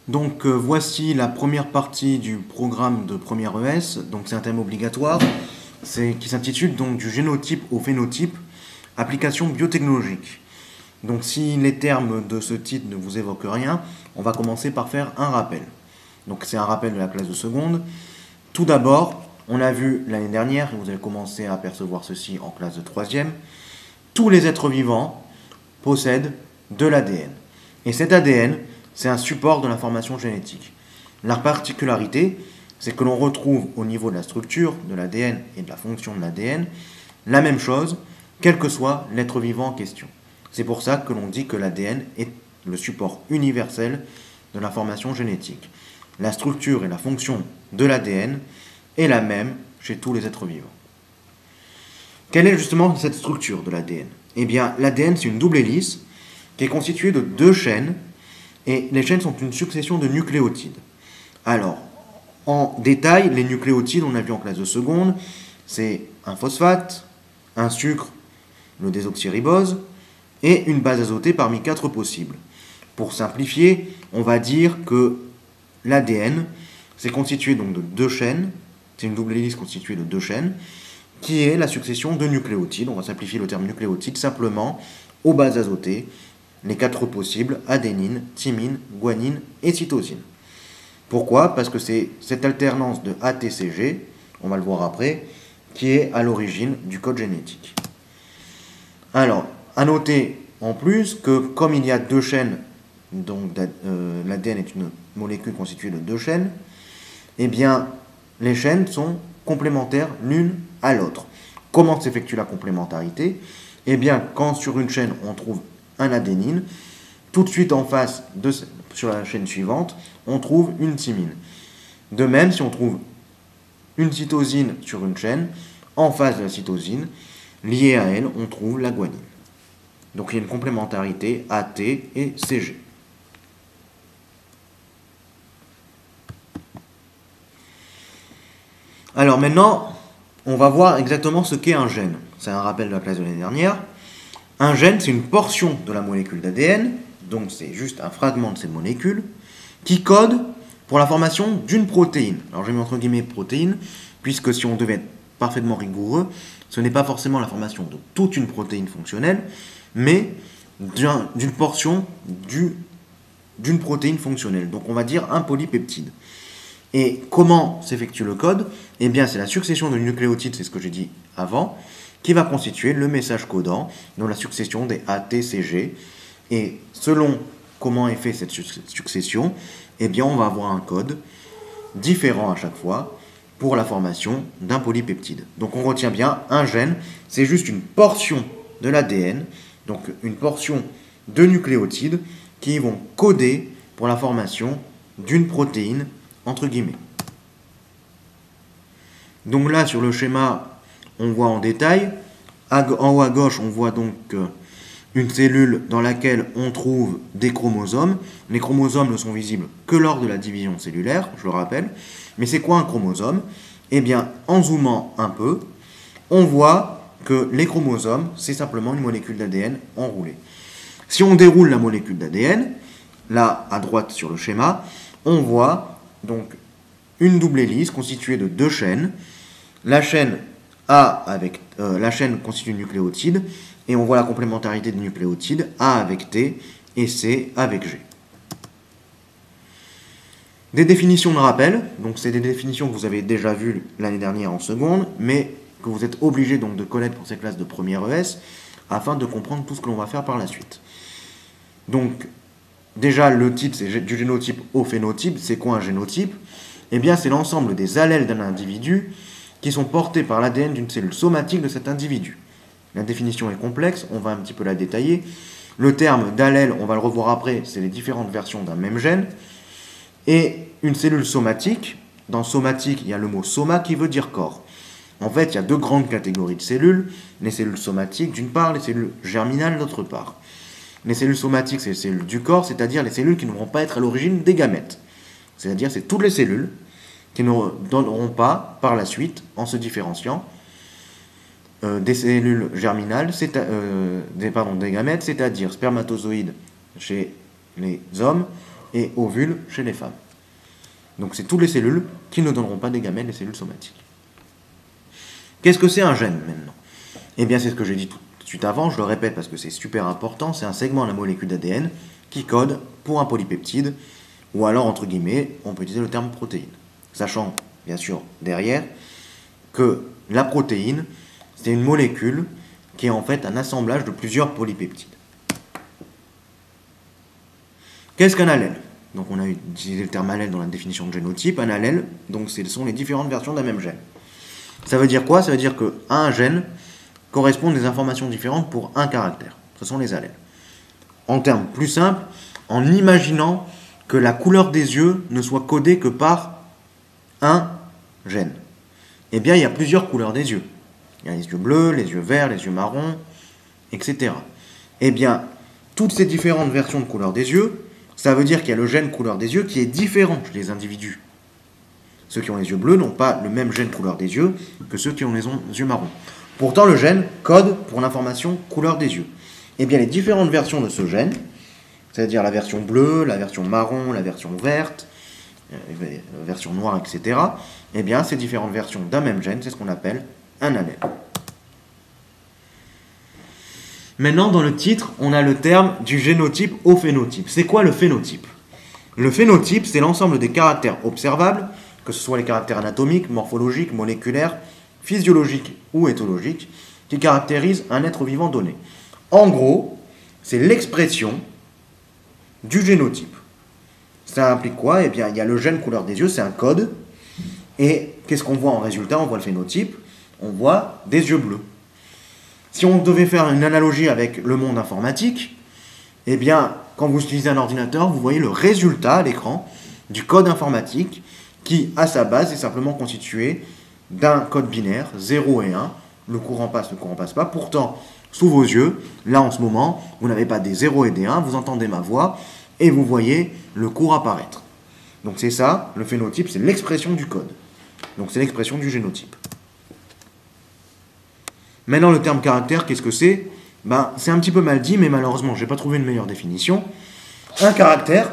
Donc voici la première partie du programme de première ES, donc c'est un thème obligatoire, qui s'intitule donc du génotype au phénotype, application biotechnologique. Donc si les termes de ce titre ne vous évoquent rien, on va commencer par faire un rappel. Donc c'est un rappel de la classe de seconde. Tout d'abord, on a vu l'année dernière, et vous avez commencé à apercevoir ceci en classe de troisième, tous les êtres vivants possèdent de l'ADN. Et cet ADN, c'est un support de l'information génétique. La particularité, c'est que l'on retrouve au niveau de la structure de l'ADN et de la fonction de l'ADN la même chose, quel que soit l'être vivant en question. C'est pour ça que l'on dit que l'ADN est le support universel de l'information génétique. La structure et la fonction de l'ADN est la même chez tous les êtres vivants. Quelle est justement cette structure de l'ADN? Eh bien, l'ADN, c'est une double hélice qui est constituée de deux chaînes, et les chaînes sont une succession de nucléotides. Alors, en détail, les nucléotides, on a vu en classe de seconde, c'est un phosphate, un sucre, le désoxyribose, et une base azotée parmi 4 possibles. Pour simplifier, on va dire que l'ADN, c'est constitué donc de deux chaînes, c'est une double hélice constituée de deux chaînes, qui est la succession de nucléotides. On va simplifier le terme nucléotide simplement aux bases azotées, les 4 possibles, adénine, thymine, guanine et cytosine. Pourquoi? Parce que c'est cette alternance de ATCG, on va le voir après, qui est à l'origine du code génétique. Alors, à noter en plus que comme il y a deux chaînes, donc l'ADN est une molécule constituée de deux chaînes, eh bien, les chaînes sont complémentaires l'une à l'autre. Comment s'effectue la complémentarité? Eh bien, quand sur une chaîne on trouve un adénine, tout de suite en face, sur la chaîne suivante, on trouve une thymine. De même, si on trouve une cytosine sur une chaîne, en face de la cytosine, liée à elle, on trouve la guanine. Donc il y a une complémentarité AT et CG. Alors maintenant, on va voir exactement ce qu'est un gène. C'est un rappel de la classe de l'année dernière. Un gène, c'est une portion de la molécule d'ADN, donc c'est juste un fragment de cette molécule, qui code pour la formation d'une protéine. Alors j'ai mis entre guillemets protéine, puisque si on devait être parfaitement rigoureux, ce n'est pas forcément la formation de toute une protéine fonctionnelle, mais d'une portion d'une protéine fonctionnelle. Donc on va dire un polypeptide. Et comment s'effectue le code? Eh bien, c'est la succession de nucléotides, c'est ce que j'ai dit avant, qui va constituer le message codant dans la succession des ATCG. Et selon comment est faite cette succession, eh bien, on va avoir un code différent à chaque fois pour la formation d'un polypeptide. Donc on retient bien, un gène, c'est juste une portion de l'ADN, donc une portion de nucléotides qui vont coder pour la formation d'une protéine entre guillemets. Donc là, sur le schéma, on voit en détail. En haut à gauche, on voit donc une cellule dans laquelle on trouve des chromosomes. Les chromosomes ne sont visibles que lors de la division cellulaire, je le rappelle. Mais c'est quoi un chromosome? Eh bien, en zoomant un peu, on voit que les chromosomes, c'est simplement une molécule d'ADN enroulée. Si on déroule la molécule d'ADN, là, à droite sur le schéma, on voit donc une double hélice constituée de deux chaînes. La chaîne la chaîne constitue une nucléotide, et on voit la complémentarité des nucléotides, A avec T et C avec G. Des définitions de rappel, donc c'est des définitions que vous avez déjà vues l'année dernière en seconde, mais que vous êtes obligé donc de connaître pour ces classes de première ES, afin de comprendre tout ce que l'on va faire par la suite. Donc, déjà, le type, c'est du génotype au phénotype. C'est quoi un génotype? Eh bien, c'est l'ensemble des allèles d'un individu qui sont portés par l'ADN d'une cellule somatique de cet individu. La définition est complexe, on va un petit peu la détailler. Le terme d'allèle, on va le revoir après, c'est les différentes versions d'un même gène. Et une cellule somatique, dans somatique, il y a le mot soma qui veut dire corps. En fait, il y a deux grandes catégories de cellules. Les cellules somatiques, d'une part, les cellules germinales, d'autre part. Les cellules somatiques, c'est les cellules du corps, c'est-à-dire les cellules qui ne vont pas être à l'origine des gamètes. C'est-à-dire c'est toutes les cellules qui ne donneront pas, par la suite, en se différenciant, des cellules germinales, des gamètes, c'est-à-dire spermatozoïdes chez les hommes et ovules chez les femmes. Donc c'est toutes les cellules qui ne donneront pas des gamètes, les cellules somatiques. Qu'est-ce que c'est un gène maintenant? Eh bien c'est ce que j'ai dit tout de suite avant, je le répète parce que c'est super important, c'est un segment de la molécule d'ADN qui code pour un polypeptide, ou alors entre guillemets, on peut utiliser le terme protéine. Sachant bien sûr derrière que la protéine, c'est une molécule qui est en fait un assemblage de plusieurs polypeptides. Qu'est-ce qu'un allèle? Donc on a utilisé le terme allèle dans la définition de génotype. Un allèle, donc ce sont les différentes versions d'un même gène. Ça veut dire quoi? Ça veut dire qu'à un gène correspondent des informations différentes pour un caractère. Ce sont les allèles. En termes plus simples, en imaginant que la couleur des yeux ne soit codée que par un gène. Eh bien, il y a plusieurs couleurs des yeux. Il y a les yeux bleus, les yeux verts, les yeux marrons, etc. Eh bien, toutes ces différentes versions de couleur des yeux, ça veut dire qu'il y a le gène couleur des yeux qui est différent chez les individus. Ceux qui ont les yeux bleus n'ont pas le même gène couleur des yeux que ceux qui ont les yeux marrons. Pourtant, le gène code pour l'information couleur des yeux. Eh bien, les différentes versions de ce gène, c'est-à-dire la version bleue, la version marron, la version verte, la version noire, etc., eh bien, ces différentes versions d'un même gène, c'est ce qu'on appelle un allèle. Maintenant, dans le titre, on a le terme du génotype au phénotype. C'est quoi le phénotype? Le phénotype, c'est l'ensemble des caractères observables, que ce soit les caractères anatomiques, morphologiques, moléculaires, physiologiques ou éthologiques, qui caractérisent un être vivant donné. En gros, c'est l'expression du génotype. Ça implique quoi? Eh bien, il y a le gène couleur des yeux, c'est un code. Et qu'est-ce qu'on voit en résultat? On voit le phénotype, on voit des yeux bleus. Si on devait faire une analogie avec le monde informatique, eh bien, quand vous utilisez un ordinateur, vous voyez le résultat à l'écran du code informatique qui, à sa base, est simplement constitué d'un code binaire, 0 et 1. Le courant passe pas. Pourtant, sous vos yeux, là en ce moment, vous n'avez pas des 0 et des 1, vous entendez ma voix et vous voyez le cours apparaître. Donc c'est ça, le phénotype, c'est l'expression du code. Donc c'est l'expression du génotype. Maintenant, le terme caractère, qu'est-ce que c'est? Ben, c'est un petit peu mal dit, mais malheureusement, je n'ai pas trouvé une meilleure définition. Un caractère,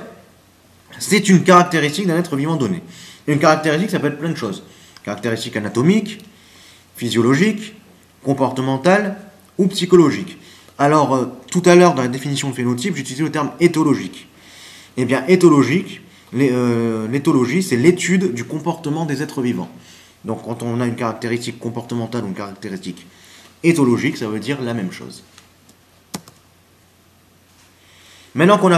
c'est une caractéristique d'un être vivant donné. Et une caractéristique, ça peut être plein de choses. Caractéristique anatomique, physiologique, comportementale ou psychologique. Alors, tout à l'heure, dans la définition de phénotype, j'ai utilisé le terme éthologique. Eh bien, éthologique, l'éthologie, c'est l'étude du comportement des êtres vivants. Donc, quand on a une caractéristique comportementale ou une caractéristique éthologique, ça veut dire la même chose. Maintenant qu'on a